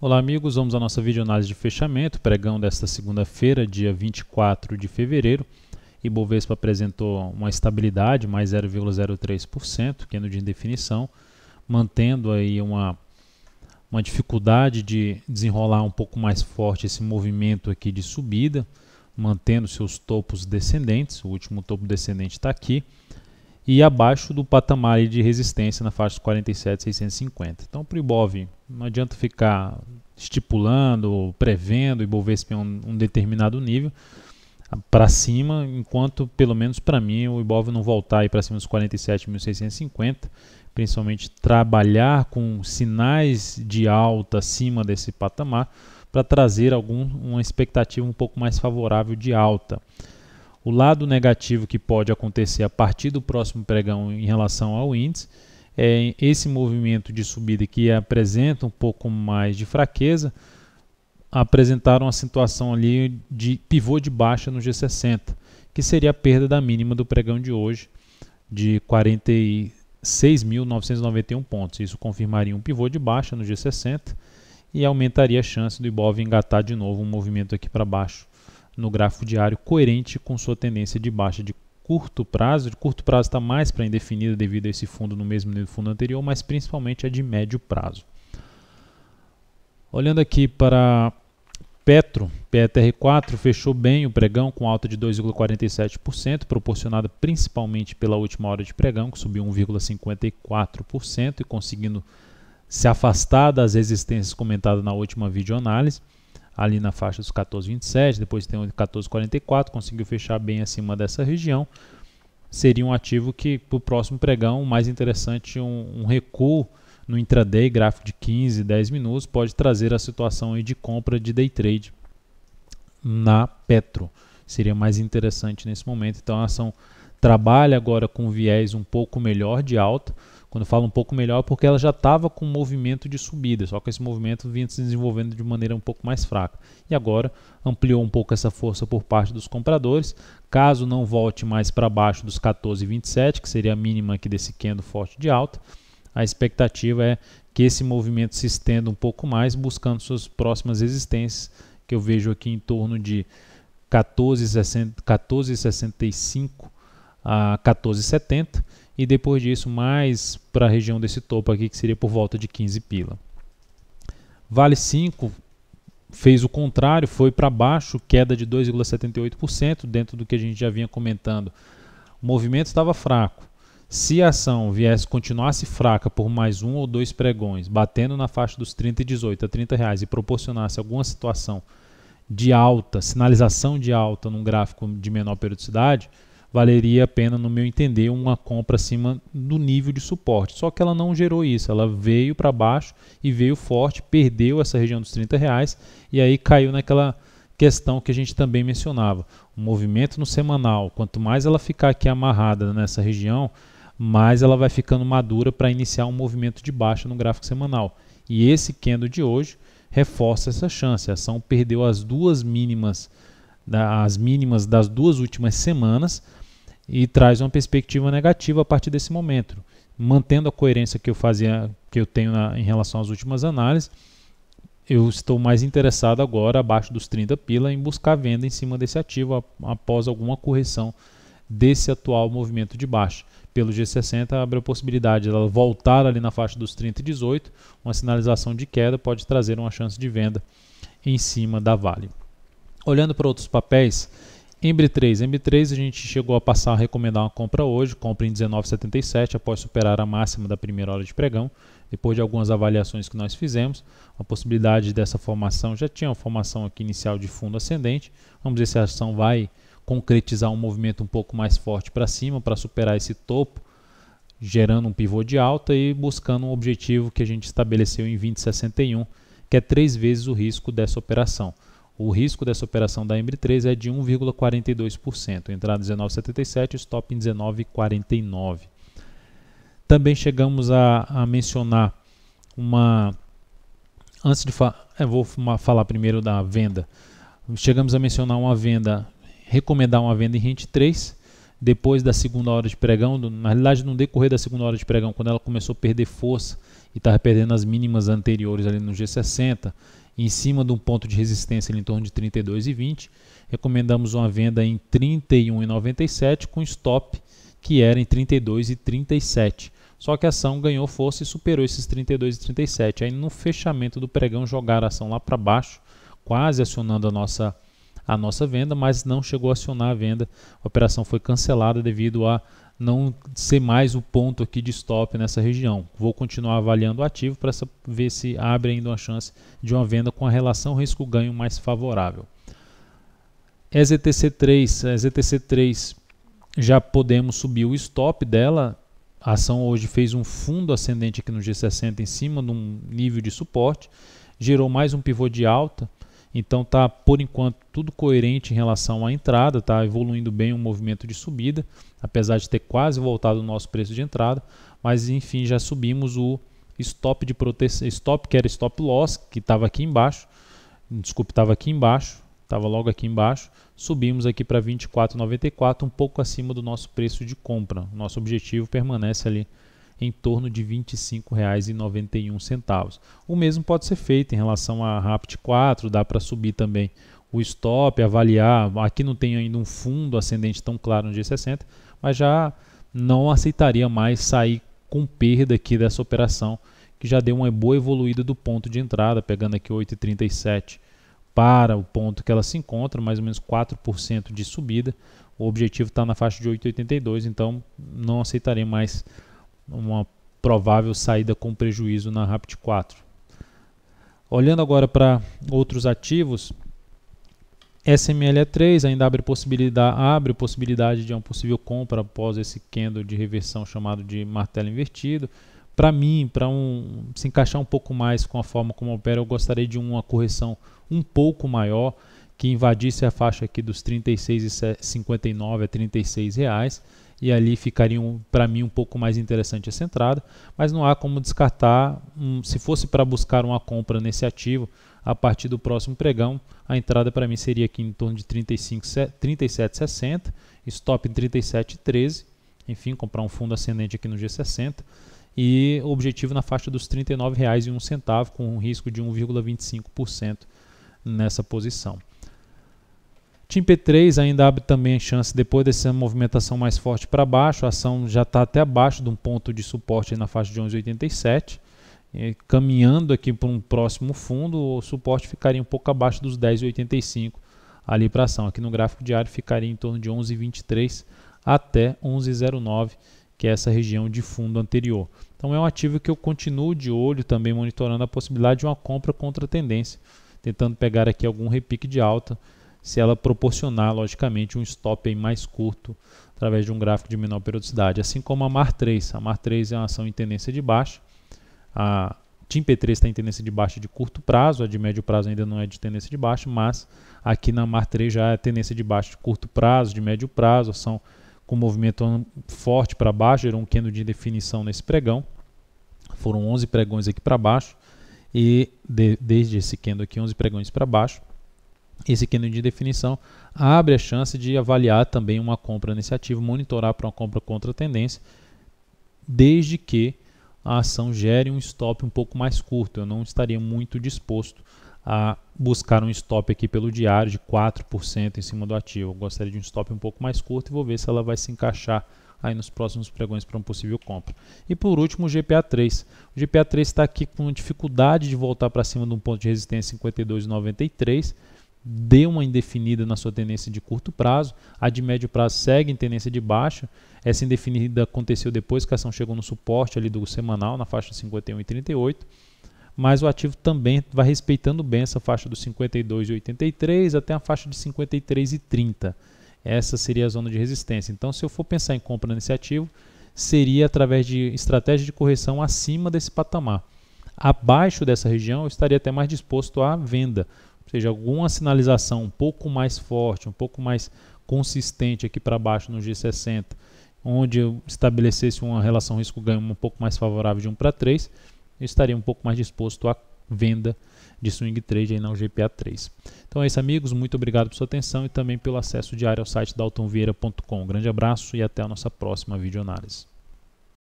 Olá amigos, vamos à nossa videoanálise de fechamento, pregão desta segunda-feira, dia 24 de fevereiro. Ibovespa apresentou uma estabilidade, mais 0,03%, que é no dia de definição, mantendo aí uma dificuldade de desenrolar um pouco mais forte esse movimento aqui de subida, mantendo seus topos descendentes. O último topo descendente está aqui, e abaixo do patamar de resistência na faixa dos 47.650. Então, para o Ibov, não adianta ficar estipulando, prevendo o Ibovespa em um determinado nível para cima, enquanto, pelo menos para mim, o Ibov não voltar para cima dos 47.650, principalmente trabalhar com sinais de alta acima desse patamar para trazer uma expectativa um pouco mais favorável de alta. O lado negativo que pode acontecer a partir do próximo pregão em relação ao índice é esse movimento de subida que apresenta um pouco mais de fraqueza, apresentaram uma situação ali de pivô de baixa no G60, que seria a perda da mínima do pregão de hoje, de 46.991 pontos. Isso confirmaria um pivô de baixa no G60 e aumentaria a chance do Ibov engatar de novo um movimento aqui para baixo no gráfico diário, coerente com sua tendência de baixa de curto prazo. De curto prazo está mais para indefinida devido a esse fundo no mesmo nível do fundo anterior, mas principalmente a de médio prazo. Olhando aqui para Petro, PETR4 fechou bem o pregão com alta de 2,47%, proporcionada principalmente pela última hora de pregão, que subiu 1,54% e conseguindo se afastar das resistências comentadas na última videoanálise, ali na faixa dos 14,27, depois tem o 14,44, conseguiu fechar bem acima dessa região. Seria um ativo que, para o próximo pregão, mais interessante, um recuo no intraday, gráfico de 15, 10 minutos, pode trazer a situação aí de compra de day trade na Petro. Seria mais interessante nesse momento. Então a ação trabalha agora com um viés um pouco melhor de alta. Quando eu falo um pouco melhor, é porque ela já estava com um movimento de subida, só que esse movimento vinha se desenvolvendo de maneira um pouco mais fraca. E agora ampliou um pouco essa força por parte dos compradores. Caso não volte mais para baixo dos 14,27, que seria a mínima aqui desse candle forte de alta, a expectativa é que esse movimento se estenda um pouco mais, buscando suas próximas resistências, que eu vejo aqui em torno de 14,65 a 14,70, e depois disso mais para a região desse topo aqui, que seria por volta de 15 pila. Vale 5 fez o contrário, foi para baixo, queda de 2,78%, dentro do que a gente já vinha comentando. O movimento estava fraco. Se a ação continuasse fraca por mais um ou dois pregões, batendo na faixa dos 30,18 a R$30 e proporcionasse alguma situação de alta, sinalização de alta num gráfico de menor periodicidade, valeria a pena, no meu entender, uma compra acima do nível de suporte. Só que ela não gerou isso, ela veio para baixo e veio forte, perdeu essa região dos R$30 e aí caiu naquela questão que a gente também mencionava. O movimento no semanal, quanto mais ela ficar aqui amarrada nessa região, mais ela vai ficando madura para iniciar um movimento de baixa no gráfico semanal. E esse candle de hoje reforça essa chance. A ação perdeu as mínimas das duas últimas semanas e traz uma perspectiva negativa a partir desse momento. Mantendo a coerência que eu tenho em relação às últimas análises, eu estou mais interessado agora, abaixo dos 30 pila, em buscar venda em cima desse ativo após alguma correção desse atual movimento de baixa. Pelo G60 abre a possibilidade de ela voltar ali na faixa dos 30,18, uma sinalização de queda pode trazer uma chance de venda em cima da Vale. Olhando para outros papéis, MB3 a gente chegou a passar a recomendar uma compra hoje, compra em 19,77 após superar a máxima da primeira hora de pregão, depois de algumas avaliações que nós fizemos. A possibilidade dessa formação, já tinha uma formação aqui inicial de fundo ascendente, vamos ver se a ação vai concretizar um movimento um pouco mais forte para cima, para superar esse topo, gerando um pivô de alta e buscando um objetivo que a gente estabeleceu em 20,61, que é 3 vezes o risco dessa operação. O risco dessa operação da MB3 é de 1,42%, entrada 19,77, stop em 19,49. Também chegamos a mencionar antes de vou falar primeiro da venda. Chegamos a mencionar uma venda, recomendar uma venda em Rent 3 depois da segunda hora de pregão, na realidade no decorrer da segunda hora de pregão, quando ela começou a perder força e estava perdendo as mínimas anteriores ali no G60, em cima de um ponto de resistência ali em torno de 32,20, recomendamos uma venda em 31,97 com stop que era em 32,37. Só que a ação ganhou força e superou esses 32,37. Aí no fechamento do pregão jogaram a ação lá para baixo, quase acionando a nossa venda, mas não chegou a acionar a venda. A operação foi cancelada devido a não ser mais o ponto aqui de stop nessa região. Vou continuar avaliando o ativo para ver se abre ainda uma chance de uma venda com a relação risco-ganho mais favorável. EZTC3 já podemos subir o stop dela. A ação hoje fez um fundo ascendente aqui no G60 em cima de um nível de suporte, gerou mais um pivô de alta. Então está, por enquanto, tudo coerente em relação à entrada, está evoluindo bem um movimento de subida, apesar de ter quase voltado o nosso preço de entrada, mas enfim, já subimos o stop de proteção, stop que era stop loss, que estava aqui embaixo, estava logo aqui embaixo, subimos aqui para 24,94, um pouco acima do nosso preço de compra. O nosso objetivo permanece ali em torno de R$ 25,91. O mesmo pode ser feito em relação a RAPT 4, dá para subir também o stop, avaliar. Aqui não tem ainda um fundo ascendente tão claro no G60, mas já não aceitaria mais sair com perda aqui dessa operação, que já deu uma boa evoluída do ponto de entrada, pegando aqui 8,37 para o ponto que ela se encontra, mais ou menos 4% de subida. O objetivo está na faixa de 8,82, então não aceitaria mais uma provável saída com prejuízo na RAPT 4. Olhando agora para outros ativos, SMLE3 ainda abre possibilidade de uma possível compra após esse candle de reversão chamado de martelo invertido. Para mim, para se encaixar um pouco mais com a forma como opera, eu gostaria de uma correção um pouco maior, que invadisse a faixa aqui dos R$ 36,59 a R$ 36 reais, e ali ficaria para mim um pouco mais interessante essa entrada, mas não há como descartar, se fosse para buscar uma compra nesse ativo a partir do próximo pregão, a entrada para mim seria aqui em torno de 37,60, stop em 37,13, enfim, comprar um fundo ascendente aqui no G60, e o objetivo na faixa dos R$ 39,01, com um risco de 1,25% nessa posição. TIMP3 ainda abre também chance depois dessa movimentação mais forte para baixo. A ação já está até abaixo de um ponto de suporte na faixa de 11,87. Caminhando aqui para um próximo fundo, o suporte ficaria um pouco abaixo dos 10,85 ali para a ação. Aqui no gráfico diário ficaria em torno de 11,23 até 11,09, que é essa região de fundo anterior. Então é um ativo que eu continuo de olho, também monitorando a possibilidade de uma compra contra tendência, tentando pegar aqui algum repique de alta, se ela proporcionar, logicamente, um stop aí mais curto através de um gráfico de menor periodicidade, assim como a MAR3. A MAR3 é uma ação em tendência de baixa, a TIMP3 está em tendência de baixa de curto prazo, a de médio prazo ainda não é de tendência de baixa, mas aqui na MAR3 já é tendência de baixa de curto prazo, de médio prazo, ação com movimento forte para baixo, gerou um candle de definição nesse pregão, foram 11 pregões aqui para baixo, e desde esse candle aqui, 11 pregões para baixo, esse candle de definição abre a chance de avaliar também uma compra nesse ativo, monitorar para uma compra contra a tendência, desde que a ação gere um stop um pouco mais curto. Eu não estaria muito disposto a buscar um stop aqui pelo diário de 4% em cima do ativo. Eu gostaria de um stop um pouco mais curto e vou ver se ela vai se encaixar aí nos próximos pregões para uma possível compra. E por último, o GPA3. O GPA3 está aqui com dificuldade de voltar para cima de um ponto de resistência 52,93. Deu uma indefinida na sua tendência de curto prazo, a de médio prazo segue em tendência de baixa. Essa indefinida aconteceu depois que a ação chegou no suporte ali do semanal, na faixa 51,38, mas o ativo também vai respeitando bem essa faixa dos 52,83 até a faixa de 53,30. Essa seria a zona de resistência. Então, se eu for pensar em compra nesse ativo, seria através de estratégia de correção acima desse patamar. Abaixo dessa região, eu estaria até mais disposto à venda, ou seja, alguma sinalização um pouco mais forte, um pouco mais consistente aqui para baixo no G60, onde eu estabelecesse uma relação risco-ganho um pouco mais favorável de 1 para 3, eu estaria um pouco mais disposto a venda de swing trade aí na GPA3. Então é isso, amigos, muito obrigado por sua atenção e também pelo acesso diário ao site daltonvieira.com. Um grande abraço e até a nossa próxima videoanálise.